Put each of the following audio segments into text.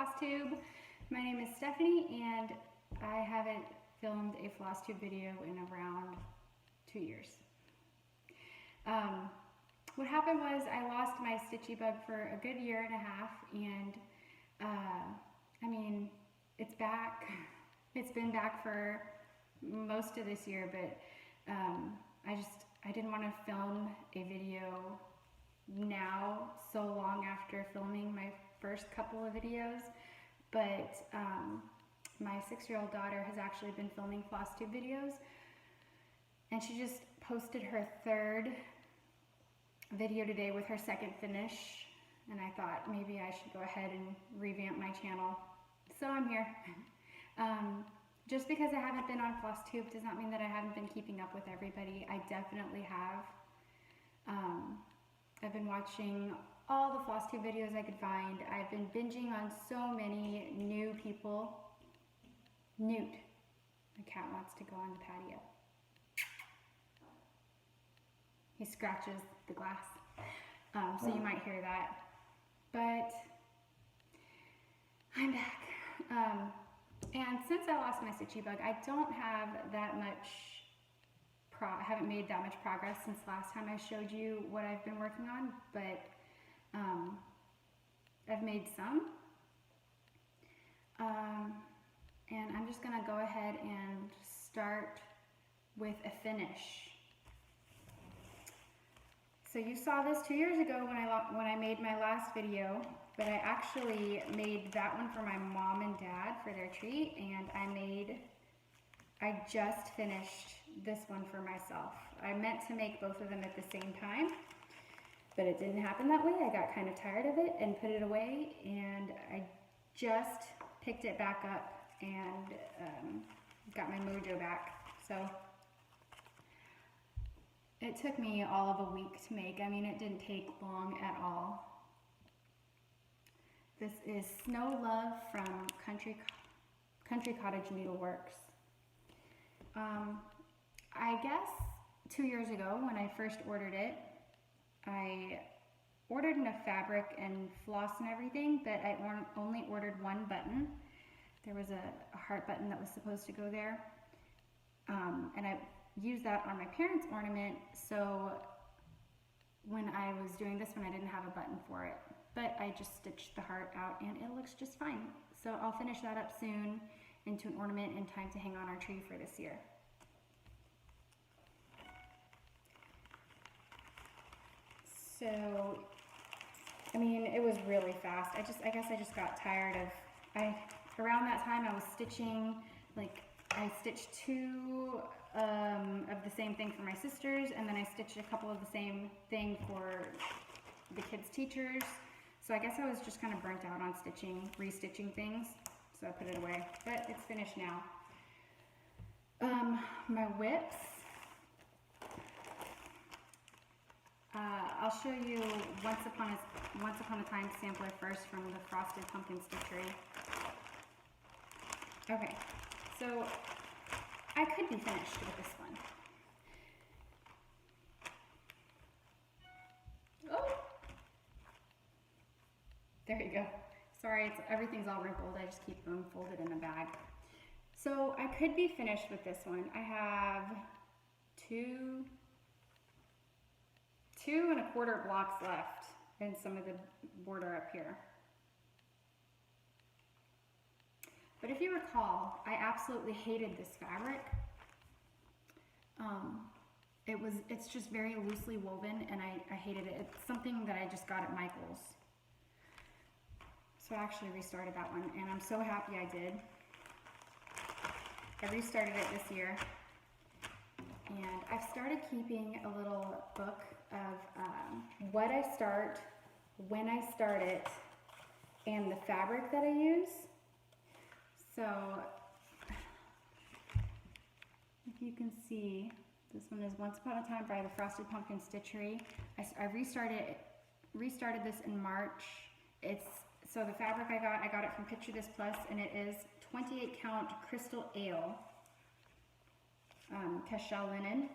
Flosstube. My name is Stephanie and I haven't filmed a Flosstube video in around 2 years. What happened was I lost my stitchy bug for a good year and a half, and I mean, it's back. It's been back for most of this year, but I didn't want to film a video now so long after filming my first couple of videos, but my 6-year-old daughter has actually been filming Flosstube videos, and she just posted her third video today with her second finish, and I thought maybe I should go ahead and revamp my channel, so I'm here. Just because I haven't been on Flosstube does not mean that I haven't been keeping up with everybody. I definitely have. I've been watching all the Flosstube videos I could find. I've been binging on so many new people. Newt, the cat, wants to go on the patio. He scratches the glass, so you might hear that. But I'm back. And since I lost my stitchy bug, I don't have that much, haven't made that much progress since last time I showed you what I've been working on, but I've made some. And I'm just gonna go ahead and start with a finish. So you saw this 2 years ago when I made my last video, but I actually made that one for my mom and dad for their treat, and I just finished this one for myself. I meant to make both of them at the same time, but it didn't happen that way. I got kind of tired of it and put it away, and I just picked it back up and got my mojo back. So it took me all of a week to make. I mean, it didn't take long at all. This is Snow Love from Country Cottage Needleworks. I guess 2 years ago when I first ordered it, I ordered enough fabric and floss and everything, but I only ordered one button. There was a heart button that was supposed to go there, and I used that on my parents' ornament, so when I was doing this one I didn't have a button for it, but I just stitched the heart out and it looks just fine. So I'll finish that up soon into an ornament in time to hang on our tree for this year. So, I mean, it was really fast. I guess I just got tired of, around that time I was stitching, like, I stitched 2 of the same thing for my sisters, and then I stitched a couple of the same thing for the kids' teachers. So I guess I was just kind of burnt out on restitching things, so I put it away, but it's finished now. My whips, I'll show you Once Upon a Time sampler first from the Frosted Pumpkin Stitchery. Okay, so I could be finished with this one. Oh! There you go. Sorry, everything's all wrinkled. I just keep them folded in a bag. So I could be finished with this one. I have 2 1/4 blocks left and some of the border up here. But if you recall, I absolutely hated this fabric. It's just very loosely woven, and I hated it. It's something that I just got at Michael's. So I actually restarted that one, and I'm so happy I did. I restarted it this year, and I've started keeping a little book of what I start, when I start it, and the fabric that I use. So, if you can see, this one is Once Upon a Time by the Frosted Pumpkin Stitchery. I restarted this in March. So the fabric I got it from Picture This Plus, and it is 28 count Crystal Ale, Cashel linen.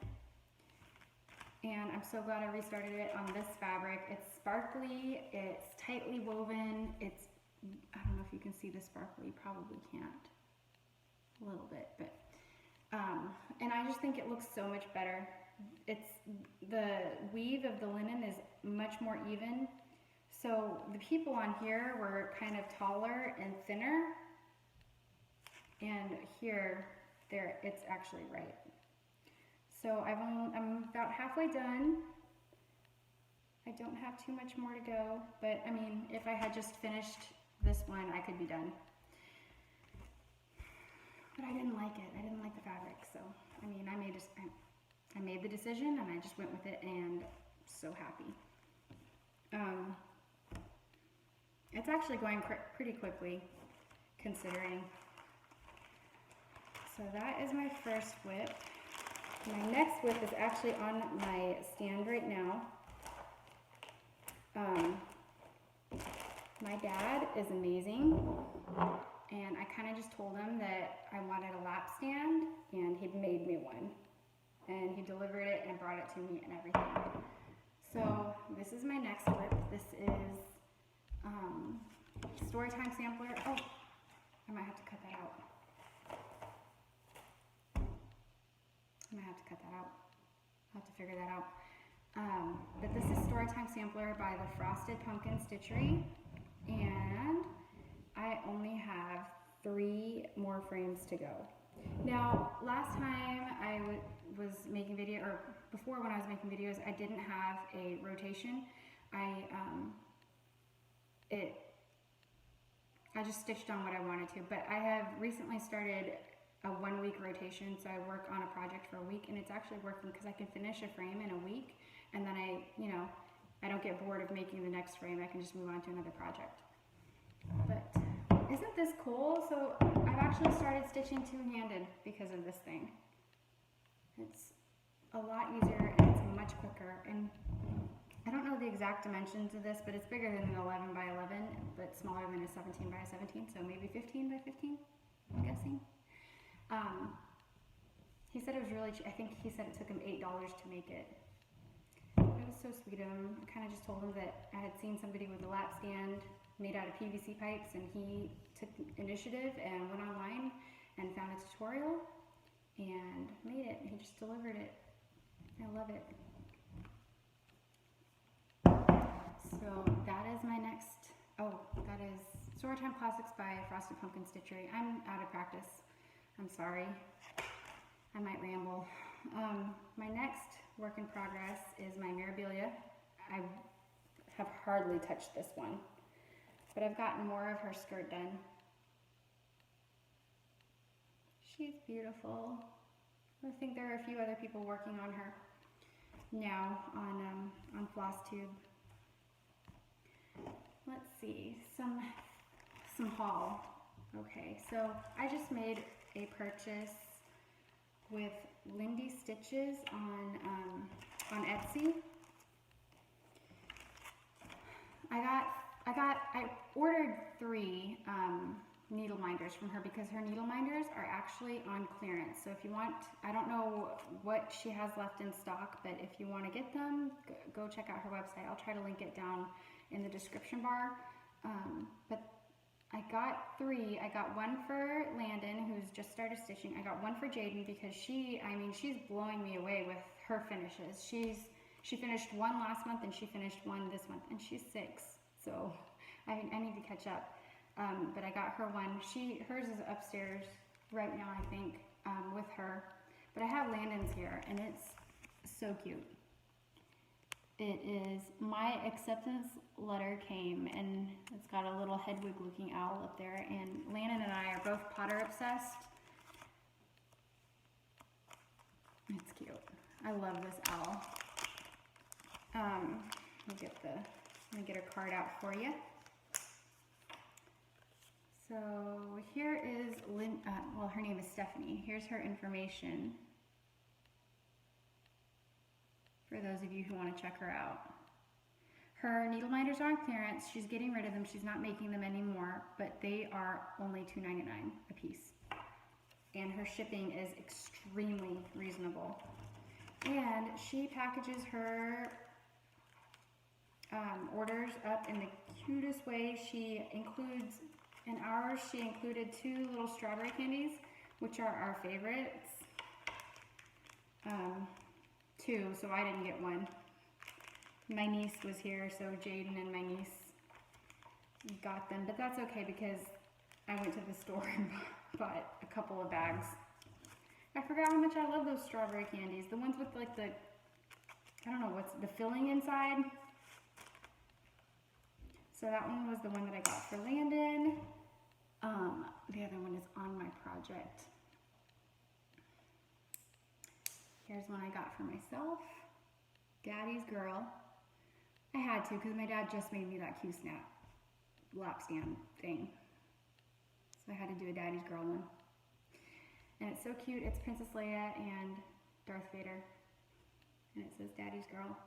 And I'm so glad I restarted it on this fabric. It's sparkly, it's tightly woven, I don't know if you can see see the sparkle. You probably can't. A little bit, but and I just think it looks so much better. It's the weave of the linen is much more even. So the people on here were kind of taller and thinner, and here, it's actually right. So I'm about halfway done. I don't have too much more to go, but I mean, if I had just finished this one, I could be done. But I didn't like it. I didn't like the fabric, so I mean, I made the decision and I just went with it, and so happy. It's actually going pretty quickly, considering. So that is my first whip. My next whip is actually on my stand right now. My dad is amazing, and I kind of just told him that I wanted a lap stand, and he made me one. And he delivered it and brought it to me and everything. So this is my next whip. This is Storytime sampler. Oh, I might have to cut that out. I might have to cut that out. I'll have to figure that out. But this is Storytime sampler by the Frosted Pumpkin Stitchery, and I only have 3 more frames to go. Now, last time I was making video, or before when I was making videos, I didn't have a rotation. I just stitched on what I wanted to, but I have recently started a 1-week rotation, so I work on a project for a week, and it's actually working because I can finish a frame in a week, and then I don't get bored of making the next frame. I can just move on to another project. But isn't this cool? So I've actually started stitching two-handed because of this thing. It's a lot easier and it's much quicker. And I don't know the exact dimensions of this, but it's bigger than an 11 by 11, but smaller than a 17 by 17, so maybe 15 by 15, I'm guessing. He said it was really cheap. I think he said it took him $8 to make it. It was so sweet of him. I kind of just told him that I had seen somebody with a lap stand made out of PVC pipes, and he took initiative and went online and found a tutorial and made it. He just delivered it. I love it. So that is my next, that is Storytime Classics by Frosted Pumpkin Stitchery. I'm out of practice. I'm sorry. I might ramble. My next work in progress is my Mirabilia. I have hardly touched this one, but I've gotten more of her skirt done. She's beautiful. I think there are a few other people working on her now on Flosstube. Let's see, some haul. Okay, so I just made a purchase with Lindy Stitches on Etsy. I ordered 3 needle minders from her because her needle minders are actually on clearance. So if you want, I don't know what she has left in stock, but if you want to get them, go check out her website. I'll try to link it down in the description bar. But I got 3. I got one for Landon, who's just started stitching. I got one for Jaden because she's blowing me away with her finishes. She finished one last month and she finished one this month, and she's 6. So I need to catch up. But I got her one. Hers is upstairs right now, I think, with her. But I have Landon's here, and it's so cute. It is My Acceptance Letter Came, and it's got a little Hedwig looking owl up there, and Landon and I are both Potter obsessed. It's cute. I love this owl. Let me get a card out for you. So here is her name is Stephanie. Here's her information for those of you who want to check her out. Her needle minders are on clearance. She's getting rid of them. She's not making them anymore, but they are only $2.99 a piece. And her shipping is extremely reasonable. And she packages her orders up in the cutest way. She includes In ours, she included 2 little strawberry candies, which are our favorites. 2, so I didn't get one. My niece was here, so Jaden and my niece got them, but that's okay because I went to the store and bought a couple of bags. I forgot how much I love those strawberry candies. The ones with like the, I don't know, what's the filling inside. So that one was the one that I got for Landon. The other one is on my project. Here's one I got for myself. Daddy's Girl. I had to because my dad just made me that Q-snap lap stand thing. So I had to do a Daddy's Girl one. And it's so cute. It's Princess Leia and Darth Vader. And it says Daddy's Girl.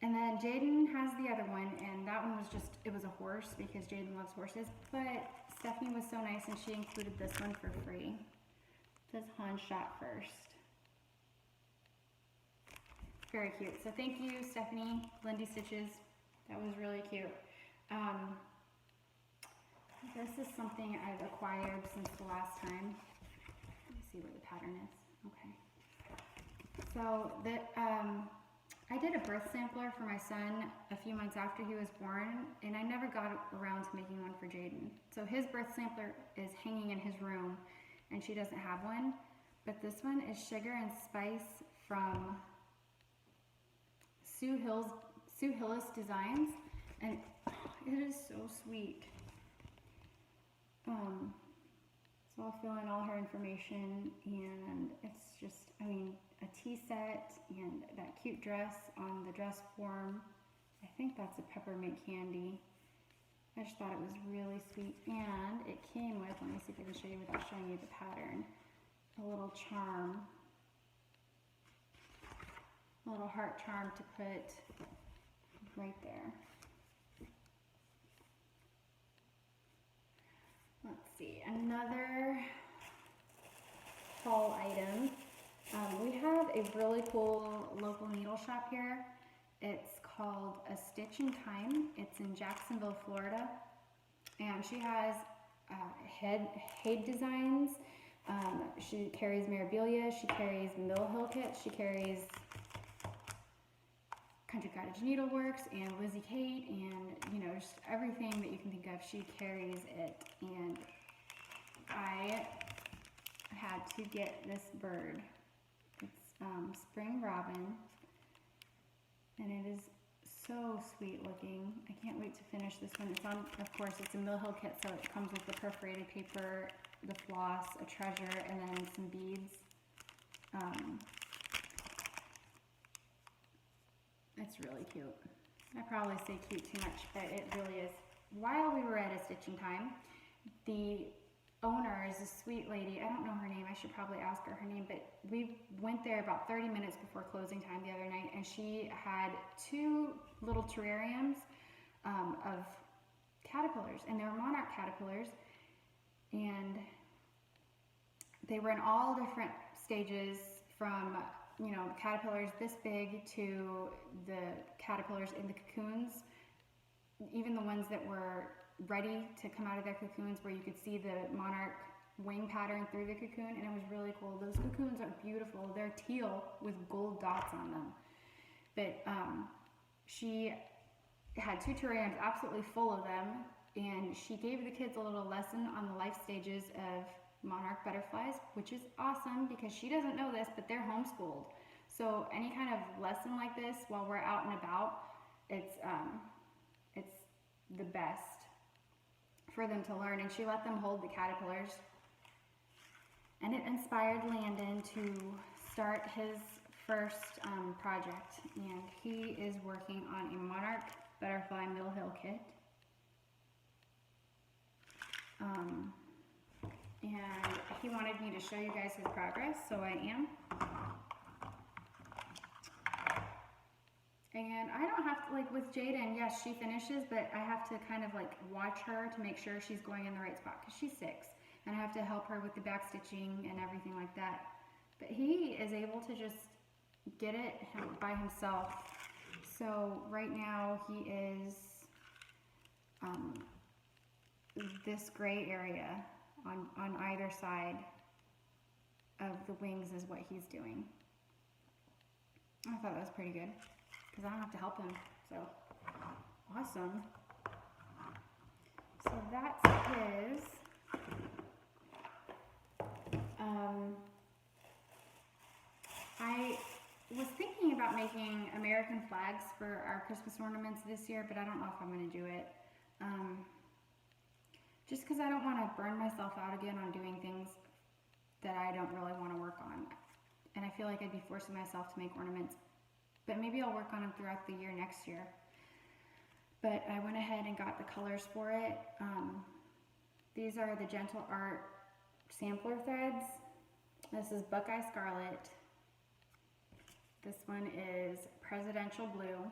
And then Jaden has the other one, and that one was just, it was a horse because Jaden loves horses. But Stephanie was so nice and she included this one for free. It says Han shot first. Very cute. So thank you, Stephanie, Lindy Stitches. That was really cute. This is something I've acquired since the last time. Let me see what the pattern is. Okay. So I did a birth sampler for my son a few months after he was born, and I never got around to making one for Jaden. So his birth sampler is hanging in his room, and she doesn't have one. But this one is Sugar and Spice from Sue Hillis Designs, and it is so sweet. So I'll fill in all her information, and it's just, I mean, a tea set and that cute dress on the dress form. I think that's a peppermint candy. I just thought it was really sweet, and it came with, let me see if I can show you without showing you the pattern, a little charm, a little heart charm to put right there. Let's see, another fall item. We have a really cool local needle shop here. It's called A Stitch in Time. It's in Jacksonville, Florida. And she has head designs. She carries Mirabilia. She carries Mill Hill kits. She carries Country Cottage Needleworks and Lizzie Kate, and you know, just everything that you can think of, she carries it. And I had to get this bird. It's Spring Robin, and it is so sweet looking. I can't wait to finish this one. It's on, of course, it's a Mill Hill kit, so it comes with the perforated paper, the floss, a treasure, and then some beads. It's really cute. I probably say cute too much, but it really is. While we were at A Stitch in Time, the owner is a sweet lady. I don't know her name. I should probably ask her name, but we went there about 30 minutes before closing time the other night, and she had 2 little terrariums of caterpillars, and they were monarch caterpillars, and they were in all different stages, from, you know, caterpillars this big to the caterpillars in the cocoons, even the ones that were ready to come out of their cocoons, where you could see the monarch wing pattern through the cocoon, and it was really cool. Those cocoons are beautiful. They're teal with gold dots on them. But she had 2 terrariums absolutely full of them, and she gave the kids a little lesson on the life stages of monarch butterflies, which is awesome because she doesn't know this, but they're homeschooled. So any kind of lesson like this while we're out and about, it's the best for them to learn. And she let them hold the caterpillars, and it inspired Landon to start his first project, and he is working on a monarch butterfly Mill Hill kit. And he wanted me to show you guys his progress, so I am. And I don't have to, like with Jaden, yes, she finishes, but I have to kind of like watch her to make sure she's going in the right spot, because she's 6, and I have to help her with the back stitching and everything like that. But he is able to just get it by himself. So right now he is, this gray area on either side of the wings is what he's doing. I thought that was pretty good because I don't have to help him, so awesome. So that's his. I was thinking about making American flags for our Christmas ornaments this year, but I don't know if I'm going to do it. Just because I don't want to burn myself out again on doing things that I don't really want to work on. And I feel like I'd be forcing myself to make ornaments, but maybe I'll work on them throughout the year next year. But I went ahead and got the colors for it. These are the Gentle Art sampler threads. This is Buckeye Scarlet. This one is Presidential Blue.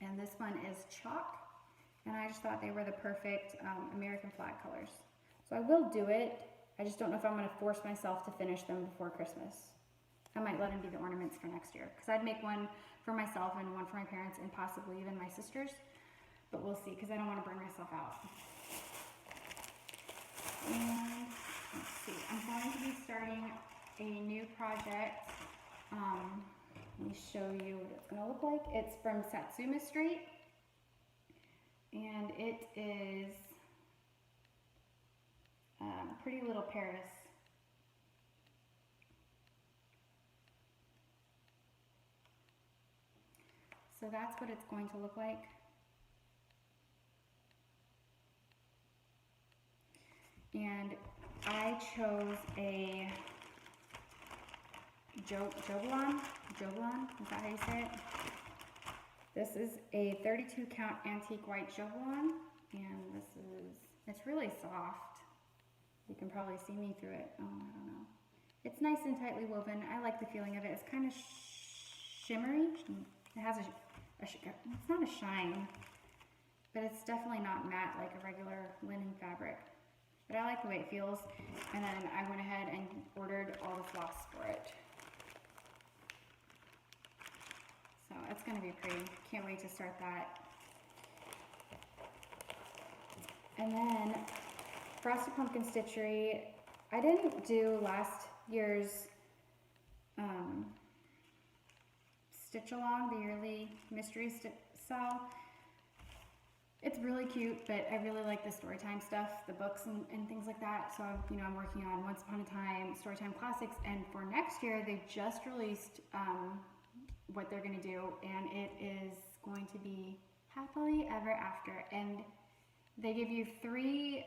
And this one is Chalk. And I just thought they were the perfect American flag colors. So I will do it. I just don't know if I'm going to force myself to finish them before Christmas. I might let them be the ornaments for next year. Because I'd make one for myself and one for my parents and possibly even my sisters. But we'll see, because I don't want to burn myself out. And let's see, I'm going to be starting a new project. Let me show you what it's going to look like. It's from Satsuma Street. And it is Pretty Little Paris. So that's what it's going to look like. And I chose a Jovelon, is that how you say it? This is a 32 count antique white Jovelon, and it's really soft. You can probably see me through it. Oh, I don't know. It's nice and tightly woven. I like the feeling of it. It's kind of shimmery. It has it's not a shine, but it's definitely not matte like a regular linen fabric. But I like the way it feels, and then I went ahead and ordered all the floss for it. So it's going to be pretty. Can't wait to start that. And then Frosted Pumpkin Stitchery. I didn't do last year's Stitch Along, the yearly mystery sale. It's really cute, but I really like the Storytime stuff, the books and things like that. So I'm working on Once Upon a Time, Storytime Classics, and for next year they just released what they're going to do, and it is going to be Happily Ever After. And they give you 3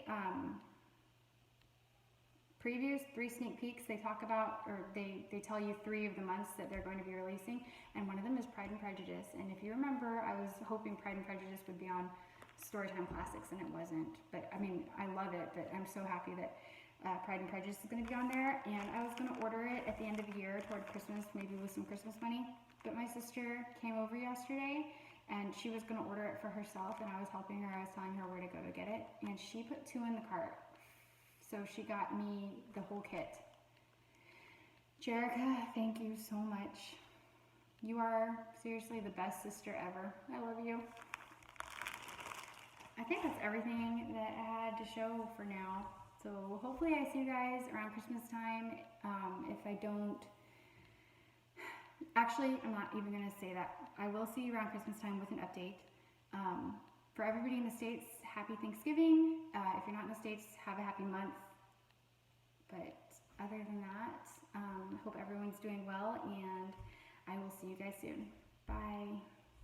previews, 3 sneak peeks. They talk about, or they tell you 3 of the months that they're going to be releasing, and one of them is Pride and Prejudice. And if you remember, I was hoping Pride and Prejudice would be on Storytime Classics, and it wasn't. But I mean, I love it, but I'm so happy that Pride and Prejudice is going to be on there. And I was going to order it at the end of the year toward Christmas, maybe with some Christmas money. But my sister came over yesterday, and she was going to order it for herself, and I was helping her. I was telling her where to go to get it, and she put 2 in the cart. So she got me the whole kit. Jerica, thank you so much. You are seriously the best sister ever. I love you. I think that's everything that I had to show for now. So hopefully I see you guys around Christmas time. If I don't, actually, I'm not even going to say that. I will see you around Christmas time with an update. For everybody in the States, happy Thanksgiving. If you're not in the States, have a happy month. But other than that, hope everyone's doing well, and